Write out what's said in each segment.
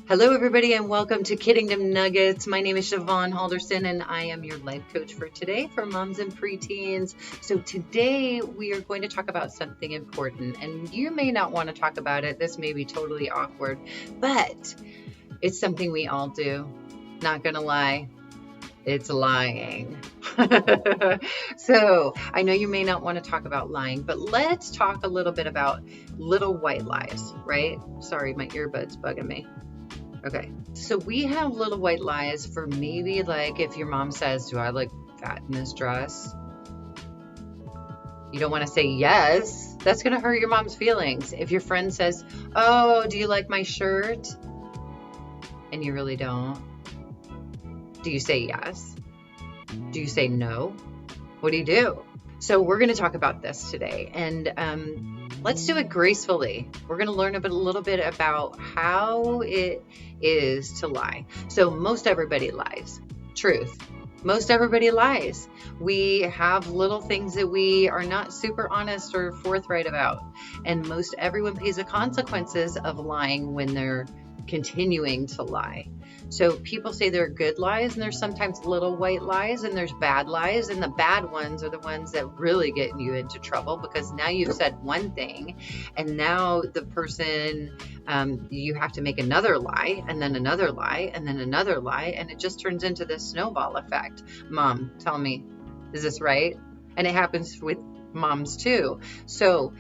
Hello, everybody, and welcome to Kidingdom Nuggets. My name is Siobhan Halderson, and I am your life coach for today for moms and preteens. So today we are going to talk about something important, and you may not want to talk about it. This may be totally awkward, but it's something we all do. Not gonna lie, it's lying. So I know you may not want to talk about lying, but let's talk a little bit about little white lies, right? Sorry, my earbud's bugging me. Okay, so we have little white lies for maybe like if your mom says, do I look fat in this dress? You don't want to say yes. That's going to hurt your mom's feelings. If your friend says, oh, do you like my shirt? And you really don't. Do you say yes? Do you say no? What do you do? So we're going to talk about this today, and let's do it gracefully. We're going to learn a little bit about how it is to lie. So most everybody lies. Truth. Most everybody lies. We have little things that we are not super honest or forthright about, and most everyone pays the consequences of lying when they're continuing to lie. So people say there are good lies, and there's sometimes little white lies, and there's bad lies, and the bad ones are the ones that really get you into trouble, because now you've said one thing, and now the person, you have to make another lie, and then another lie, and then another lie, and it just turns into this snowball effect. Mom, tell me, is this right? And it happens with moms too. So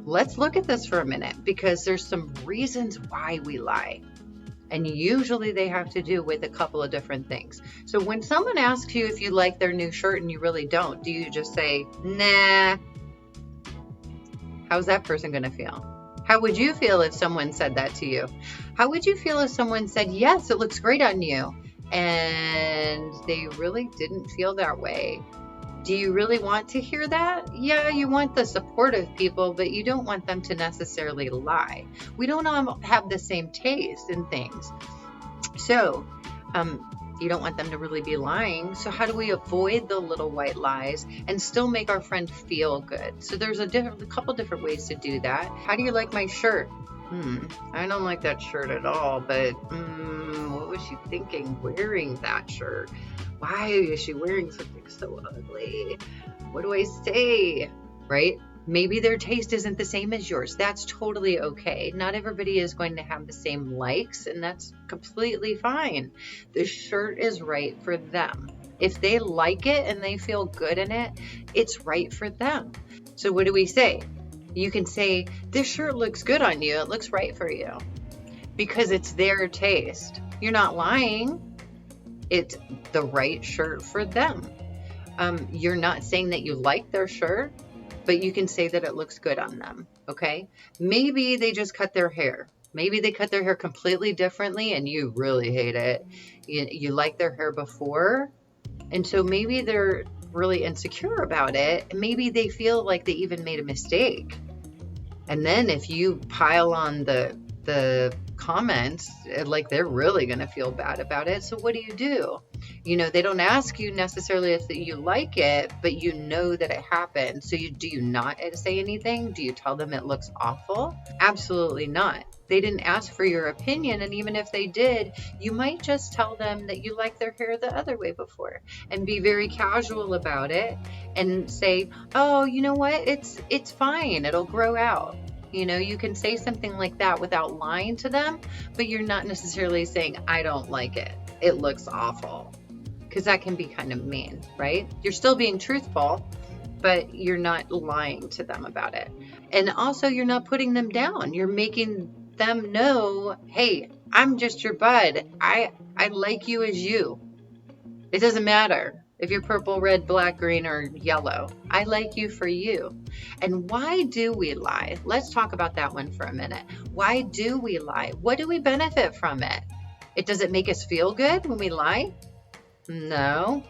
let's look at this for a minute, because there's some reasons why we lie. And usually they have to do with a couple of different things. So when someone asks you if you like their new shirt and you really don't, do you just say, nah? How's that person going to feel? How would you feel if someone said that to you? How would you feel if someone said, yes, it looks great on you, and they really didn't feel that way? Do you really want to hear that? Yeah, you want the supportive people, but you don't want them to necessarily lie. We don't all have the same taste in things. So you don't want them to really be lying. So how do we avoid the little white lies and still make our friend feel good? So there's a couple different ways to do that. How do you like my shirt? I don't like that shirt at all, but what was she thinking wearing that shirt? Why is she wearing something so ugly? What do I say? Right? Maybe their taste isn't the same as yours. That's totally okay. Not everybody is going to have the same likes, and that's completely fine. The shirt is right for them. If they like it and they feel good in it, it's right for them. So what do we say? You can say, this shirt looks good on you. It looks right for you, because it's their taste. You're not lying. It's the right shirt for them. You're not saying that you like their shirt, but you can say that it looks good on them, okay? Maybe they just cut their hair. Maybe they cut their hair completely differently and you really hate it. You liked their hair before, and so maybe they're really insecure about it. Maybe they feel like they even made a mistake. And then if you pile on the comments, like, they're really going to feel bad about it. So what do? They don't ask you necessarily if you like it, but you know that it happened. So do you not say anything? Do you tell them it looks awful? Absolutely not. They didn't ask for your opinion, and even if they did, you might just tell them that you like their hair the other way before, and be very casual about it, and say, oh, you know what? It's fine. It'll grow out. You can say something like that without lying to them, but you're not necessarily saying, I don't like it. It looks awful. Because that can be kind of mean, right? You're still being truthful, but you're not lying to them about it. And also, you're not putting them down. You're making them know, hey, I'm just your bud. I like you as you. It doesn't matter if you're purple, red, black, green, or yellow. I like you for you. And why do we lie? Let's talk about that one for a minute. Why do we lie? What do we benefit from it? Does it make us feel good when we lie? No.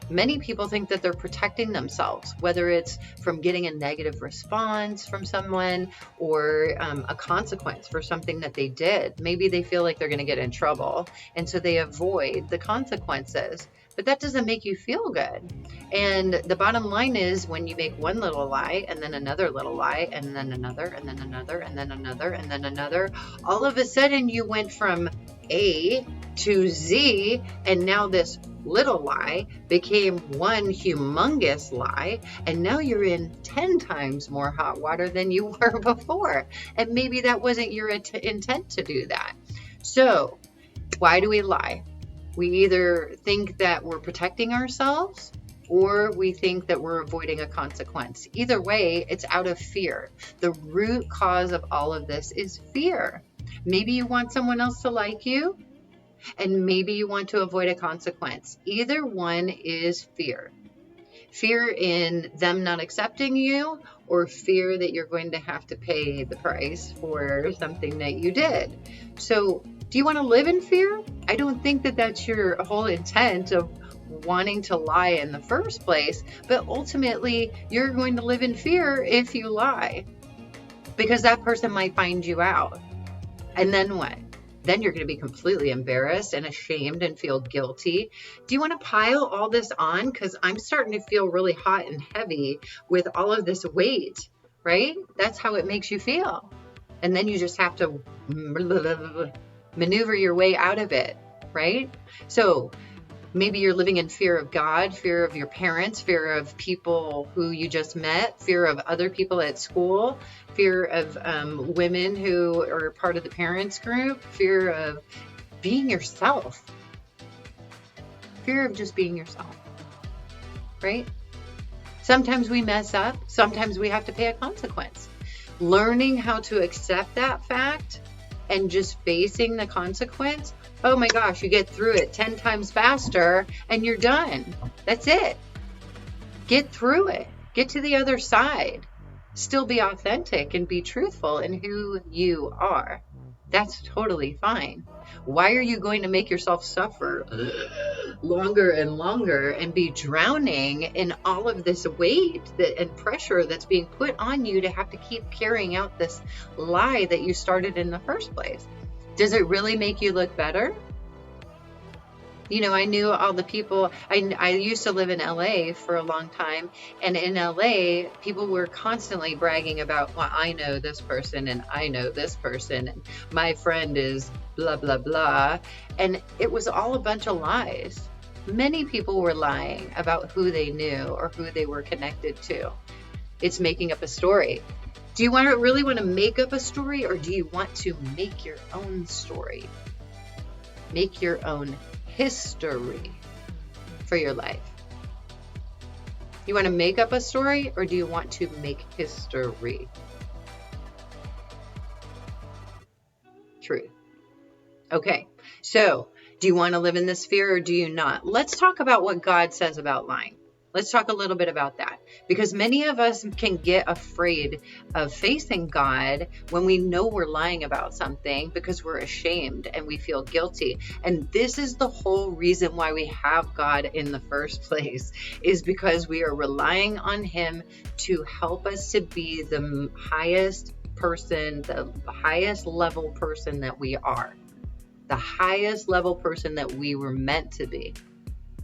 Many people think that they're protecting themselves, whether it's from getting a negative response from someone or a consequence for something that they did. Maybe they feel like they're going to get in trouble, and so they avoid the consequences. But that doesn't make you feel good. And the bottom line is, when you make one little lie and then another little lie and then another and then another and then another and then another, all of a sudden you went from A to Z, and now this little lie became one humongous lie, and now you're in 10 times more hot water than you were before. And maybe that wasn't your intent to do that. So why do we lie? We either think that we're protecting ourselves, or we think that we're avoiding a consequence. Either way, it's out of fear. The root cause of all of this is fear. Maybe you want someone else to like you, and maybe you want to avoid a consequence. Either one is fear. Fear in them not accepting you, or fear that you're going to have to pay the price for something that you did. So do you want to live in fear? I don't think that that's your whole intent of wanting to lie in the first place, but ultimately you're going to live in fear if you lie, because that person might find you out. And then what? Then you're going to be completely embarrassed and ashamed and feel guilty. Do you want to pile all this on? Because I'm starting to feel really hot and heavy with all of this weight, right? That's how it makes you feel. And then you just have to maneuver your way out of it, right? So maybe you're living in fear of God, fear of your parents, fear of people who you just met, fear of other people at school, fear of women who are part of the parents group, fear of being yourself, fear of just being yourself, right? Sometimes we mess up. Sometimes we have to pay a consequence. Learning how to accept that fact and just facing the consequence, oh my gosh, you get through it 10 times faster and you're done. That's it. Get through it. Get to the other side. Still be authentic and be truthful in who you are. That's totally fine. Why are you going to make yourself suffer longer and longer and be drowning in all of this weight and pressure that's being put on you to have to keep carrying out this lie that you started in the first place? Does it really make you look better? You know, I knew all the people. I used to live in LA for a long time. And in LA, people were constantly bragging about, well, I know this person and I know this person. And my friend is blah, blah, blah. And it was all a bunch of lies. Many people were lying about who they knew or who they were connected to. It's making up a story. Do you really want to make up a story, or do you want to make your own story? Make your own history for your life. You want to make up a story, or do you want to make history? Truth. Okay, so do you want to live in this fear, or do you not? Let's talk about what God says about lying. Let's talk a little bit about that, because many of us can get afraid of facing God when we know we're lying about something because we're ashamed and we feel guilty. And this is the whole reason why we have God in the first place, is because we are relying on Him to help us to be the highest person, the highest level person that we are, the highest level person that we were meant to be.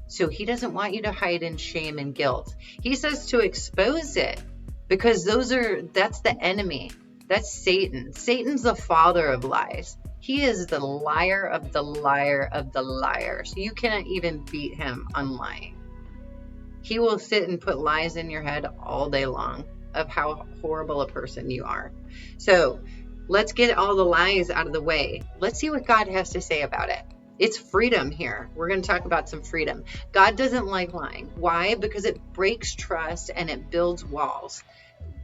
So He doesn't want you to hide in shame and guilt. He says to expose it, because that's the enemy. That's Satan. Satan's the father of lies. He is the liar of the liar of the liar. So you cannot even beat him on lying. He will sit and put lies in your head all day long of how horrible a person you are. So let's get all the lies out of the way. Let's see what God has to say about it. It's freedom here. We're going to talk about some freedom. God doesn't like lying. Why? Because it breaks trust and it builds walls.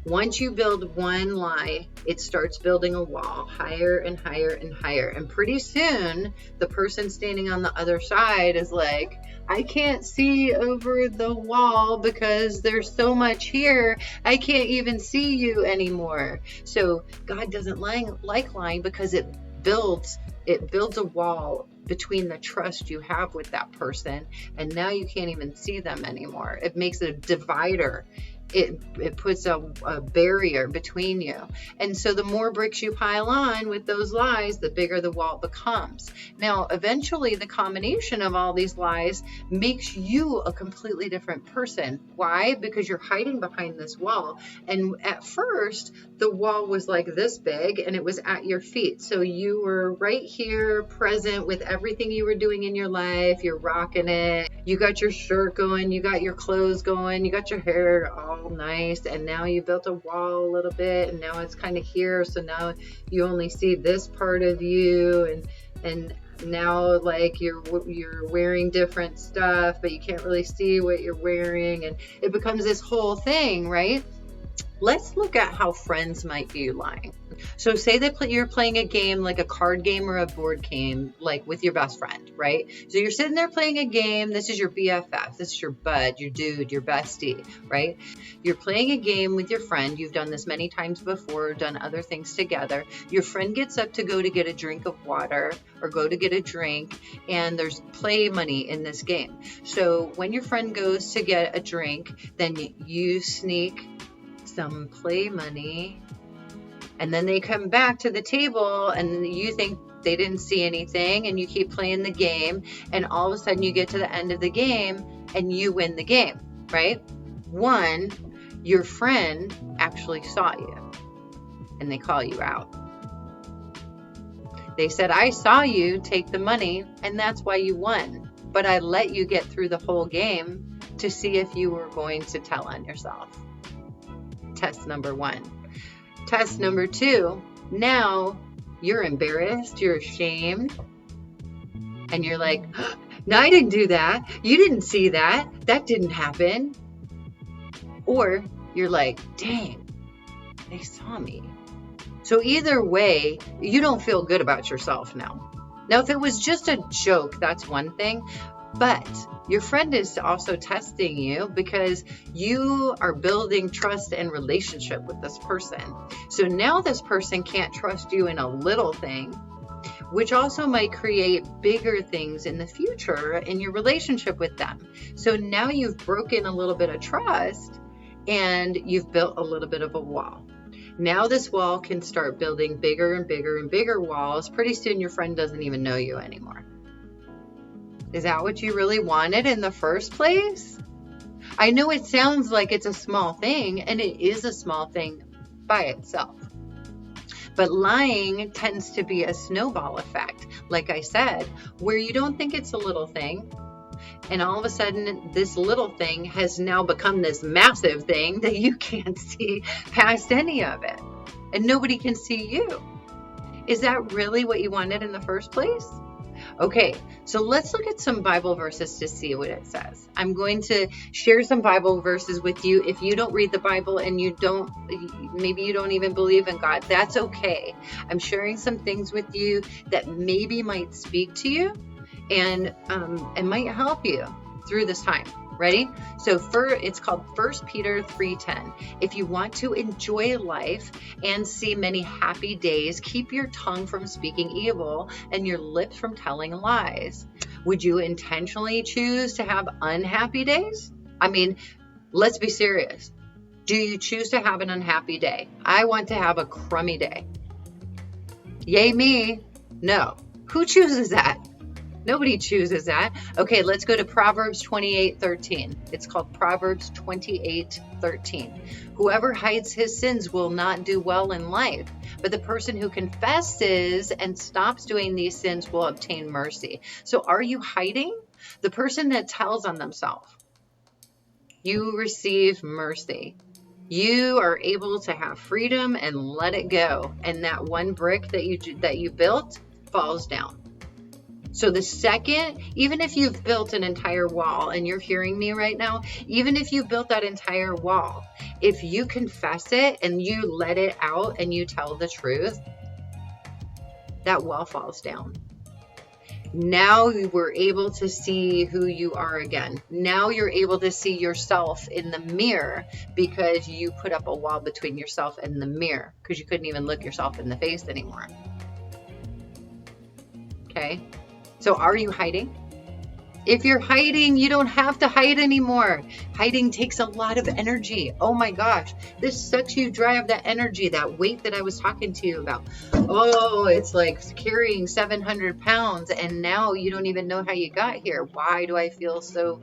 Once you build one lie, it starts building a wall higher and higher and higher. And pretty soon, the person standing on the other side is like, I can't see over the wall because there's so much here. I can't even see you anymore. So God doesn't like lying because it builds a wall between the trust you have with that person, and now you can't even see them anymore. It makes a divider. It puts a barrier between you. And so the more bricks you pile on with those lies, the bigger the wall becomes. Now, eventually, the combination of all these lies makes you a completely different person. Why? Because you're hiding behind this wall. And at first, the wall was like this big, and it was at your feet. So you were right here, present with everything you were doing in your life. You're rocking it. You got your shirt going. You got your clothes going. You got your hair all nice, and now you built a wall a little bit, and now it's kind of here, so now you only see this part of you, and now like you're wearing different stuff, but you can't really see what you're wearing, and it becomes this whole thing, right? Let's look at how friends might be lying. So say that you're playing a game, like a card game or a board game, like with your best friend, right? So you're sitting there playing a game. This is your BFF. This is your bud, your dude, your bestie, right? You're playing a game with your friend. You've done this many times before, done other things together. Your friend gets up to go to get a drink of water or go to get a drink, and there's play money in this game. So when your friend goes to get a drink, then you sneak some play money, and then they come back to the table, and you think they didn't see anything, and you keep playing the game, and all of a sudden you get to the end of the game and you win the game, right? One, your friend actually saw you and they call you out. They said, I saw you take the money and that's why you won, but I let you get through the whole game to see if you were going to tell on yourself. Test number one. Test number two, now you're embarrassed, you're ashamed, and you're like, no, I didn't do that. You didn't see that. That didn't happen. Or you're like, dang, they saw me. So either way, you don't feel good about yourself now. Now, if it was just a joke, that's one thing. But your friend is also testing you because you are building trust and relationship with this person. So now this person can't trust you in a little thing, which also might create bigger things in the future in your relationship with them. So now you've broken a little bit of trust and you've built a little bit of a wall. Now this wall can start building bigger and bigger and bigger walls. Pretty soon your friend doesn't even know you anymore. Is that what you really wanted in the first place? I know it sounds like it's a small thing, and it is a small thing by itself. But lying tends to be a snowball effect, like I said, where you don't think it's a little thing, and all of a sudden this little thing has now become this massive thing that you can't see past any of it, and nobody can see you. Is that really what you wanted in the first place? Okay, so let's look at some Bible verses to see what it says. I'm going to share some Bible verses with you. If you don't read the Bible and maybe you don't even believe in God, that's okay. I'm sharing some things with you that maybe might speak to you and might help you through this time. Ready? So it's called 1 Peter 3:10. If you want to enjoy life and see many happy days, keep your tongue from speaking evil and your lips from telling lies. Would you intentionally choose to have unhappy days? I mean, let's be serious. Do you choose to have an unhappy day? I want to have a crummy day. Yay me. No. Who chooses that? Nobody chooses that. Okay, let's go to Proverbs 28:13. It's called Proverbs 28:13. Whoever hides his sins will not do well in life, but the person who confesses and stops doing these sins will obtain mercy. So are you hiding? The person that tells on themselves, you receive mercy. You are able to have freedom and let it go. And that one brick that you built falls down. So the second, even if you've built an entire wall, and you're hearing me right now, even if you built that entire wall, if you confess it and you let it out and you tell the truth, that wall falls down. Now we're able to see who you are again. Now you're able to see yourself in the mirror because you put up a wall between yourself and the mirror because you couldn't even look yourself in the face anymore. Okay. So are you hiding? If you're hiding, you don't have to hide anymore. Hiding takes a lot of energy. Oh my gosh. This sucks you dry of that energy, that weight that I was talking to you about. Oh, it's like carrying 700 pounds and now you don't even know how you got here. Why do I feel so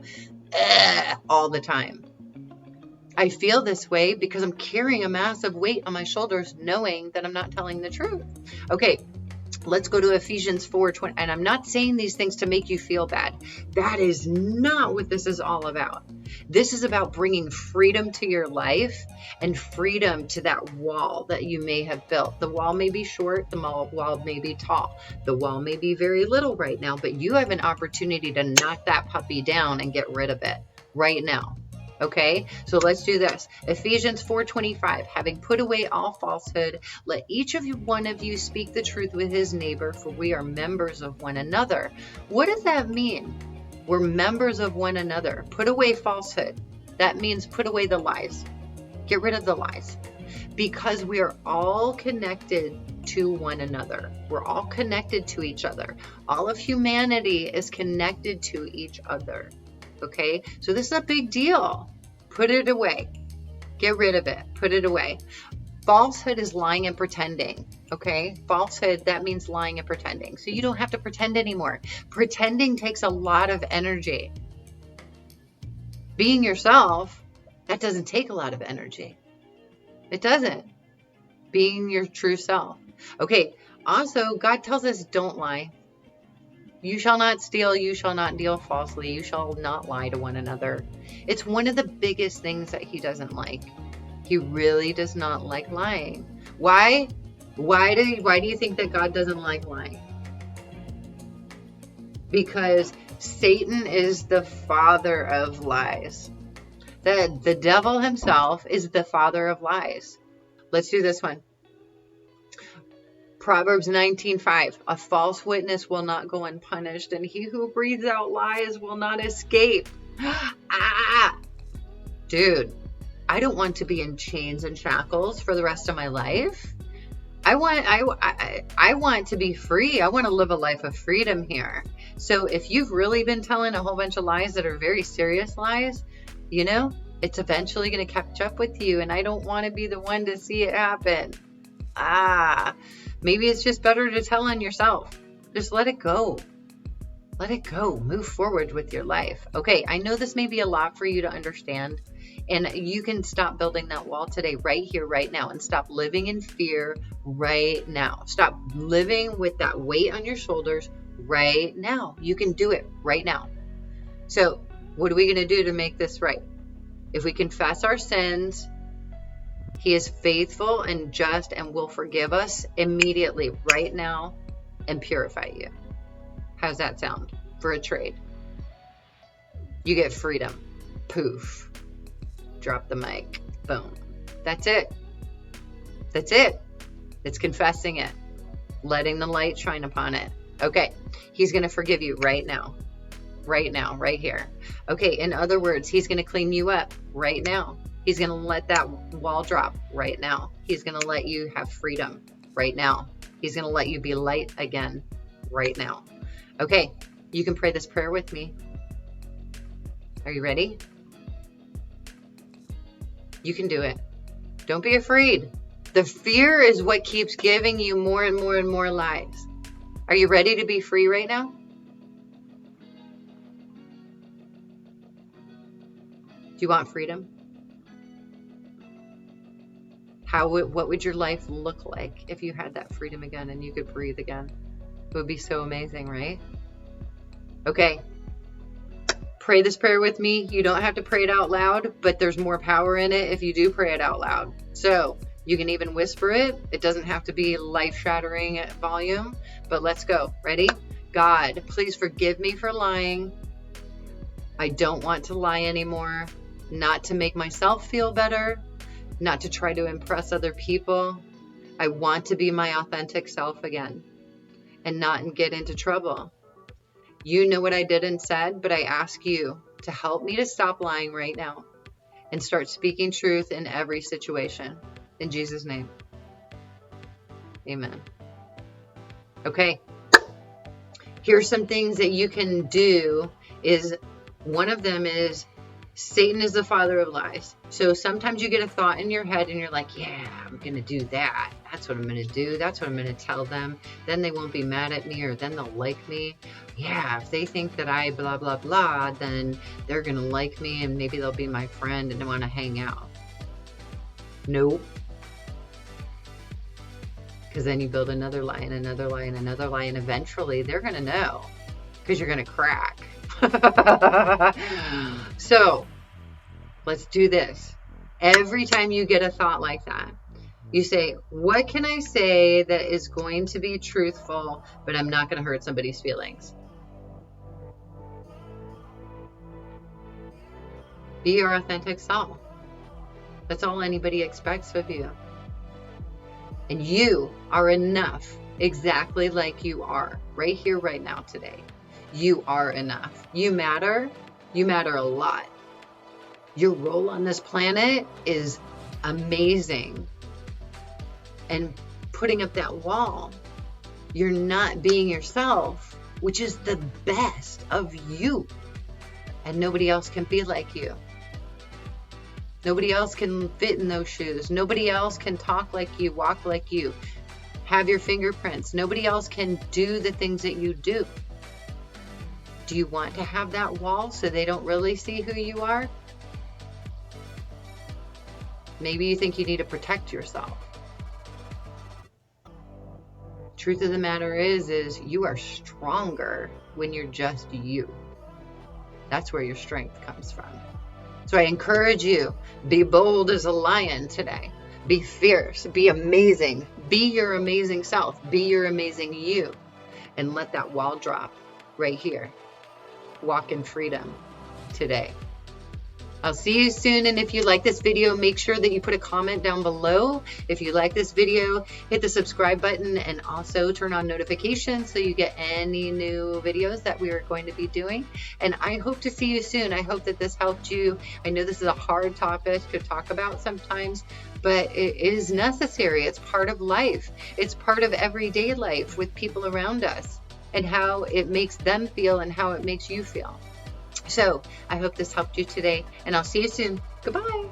all the time? I feel this way because I'm carrying a massive weight on my shoulders knowing that I'm not telling the truth. Okay. Let's go to Ephesians 4:20. And I'm not saying these things to make you feel bad. That is not what this is all about. This is about bringing freedom to your life and freedom to that wall that you may have built. The wall may be short. The wall may be tall. The wall may be very little right now, but you have an opportunity to knock that puppy down and get rid of it right now. Okay, so let's do this. Ephesians 4:25, having put away all falsehood, let each one of you speak the truth with his neighbor, for we are members of one another. What does that mean? We're members of one another. Put away falsehood. That means put away the lies. Get rid of the lies. Because we are all connected to one another. We're all connected to each other. All of humanity is connected to each other. Okay, so this is a big deal. Put it away. Get rid of it. Put it away. Falsehood is lying and pretending. Okay, falsehood, that means lying and pretending. So you don't have to pretend anymore. Pretending takes a lot of energy. Being yourself, that doesn't take a lot of energy. It doesn't. Being your true self. Okay, also, God tells us don't lie. You shall not steal, you shall not deal falsely, you shall not lie to one another. It's one of the biggest things that he doesn't like. He really does not like lying. Why? Why do you think that God doesn't like lying? Because Satan is the father of lies. The devil himself is the father of lies. Let's do this one. Proverbs 19:5, a false witness will not go unpunished, and he who breathes out lies will not escape. Dude, I don't want to be in chains and shackles for the rest of my life. I want to be free. I want to live a life of freedom here. So if you've really been telling a whole bunch of lies that are very serious lies, you know, it's eventually going to catch up with you, and I don't want to be the one to see it happen. Maybe it's just better to tell on yourself. Just let it go. Let it go. Move forward with your life. Okay, I know this may be a lot for you to understand, and you can stop building that wall today, right here, right now, and stop living in fear right now. Stop living with that weight on your shoulders right now. You can do it right now. So what are we going to do to make this right? If we confess our sins, he is faithful and just and will forgive us immediately right now and purify you. How's that sound for a trade? You get freedom. Poof. Drop the mic. Boom. That's it. That's it. It's confessing it. Letting the light shine upon it. Okay. He's going to forgive you right now. Right now. Right here. Okay. In other words, he's going to clean you up right now. He's going to let that wall drop right now. He's going to let you have freedom right now. He's going to let you be light again right now. Okay, you can pray this prayer with me. Are you ready? You can do it. Don't be afraid. The fear is what keeps giving you more and more and more lies. Are you ready to be free right now? Do you want freedom? What would your life look like if you had that freedom again and you could breathe again? It would be so amazing, right? Okay. Pray this prayer with me. You don't have to pray it out loud, but there's more power in it if you do pray it out loud. So you can even whisper it. It doesn't have to be life-shattering at volume, but let's go. Ready? God, please forgive me for lying. I don't want to lie anymore. Not to make myself feel better. Not to try to impress other people. I want to be my authentic self again and not get into trouble. You know what I did and said, but I ask you to help me to stop lying right now and start speaking truth in every situation. In Jesus' name. Amen. Okay. Here's some things that you can do. One of them is Satan is the father of lies. So sometimes you get a thought in your head and you're like, yeah, I'm going to do that. That's what I'm going to do. That's what I'm going to tell them. Then they won't be mad at me, or then they'll like me. Yeah, if they think that I blah, blah, blah, then they're going to like me and maybe they'll be my friend and want to hang out. Nope. Because then you build another lie and another lie and another lie, and eventually they're going to know because you're going to crack. So let's do this. Every time you get a thought like that, you say, what can I say that is going to be truthful, but I'm not going to hurt somebody's feelings? Be your authentic self. That's all anybody expects of you. And you are enough exactly like you are right here, right now, today. You are enough. You matter. You matter a lot. Your role on this planet is amazing. And putting up that wall, you're not being yourself, which is the best of you. And nobody else can be like you. Nobody else can fit in those shoes. Nobody else can talk like you, walk like you, have your fingerprints. Nobody else can do the things that you do. Do you want to have that wall so they don't really see who you are? Maybe you think you need to protect yourself. Truth of the matter is you are stronger when you're just you. That's where your strength comes from. So I encourage you, be bold as a lion today. Be fierce, be amazing, be your amazing self, be your amazing you, and let that wall drop right here. Walk in freedom today. I'll see you soon. And if you like this video, make sure that you put a comment down below. If you like this video, hit the subscribe button and also turn on notifications so you get any new videos that we are going to be doing. And I hope to see you soon. I hope that this helped you. I know this is a hard topic to talk about sometimes, but it is necessary. It's part of life. It's part of everyday life with people around us and how it makes them feel and how it makes you feel. So I hope this helped you today, and I'll see you soon. Goodbye.